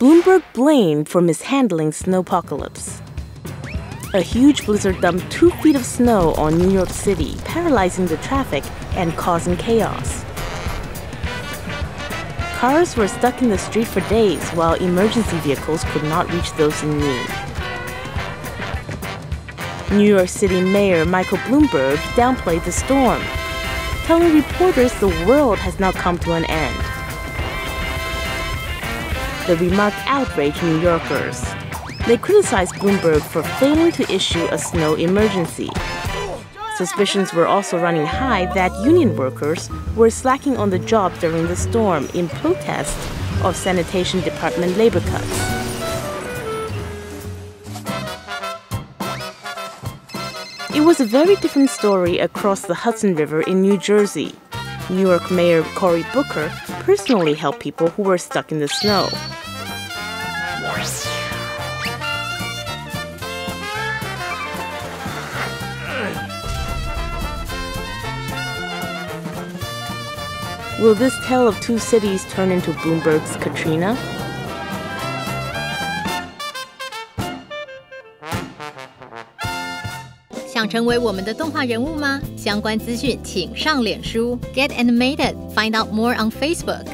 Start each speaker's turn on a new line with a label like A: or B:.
A: Bloomberg blamed for mishandling snowpocalypse. A huge blizzard dumped 2 feet of snow on New York City, paralyzing the traffic and causing chaos. Cars were stuck in the street for days while emergency vehicles could not reach those in need. New York City Mayor Michael Bloomberg downplayed the storm, telling reporters the world has now come to an end. The remark outraged New Yorkers. They criticized Bloomberg for failing to issue a snow emergency. Suspicions were also running high that union workers were slacking on the job during the storm in protest of sanitation department labor cuts. It was a very different story across the Hudson River in New Jersey. New York Mayor Cory Brooker personally helped people who were stuck in the snow. Will this tale of 2 cities turn into Bloomberg's Katrina?
B: 想成为我们的动画人物吗？相关资讯请上脸书 Get Animated， find out more on Facebook。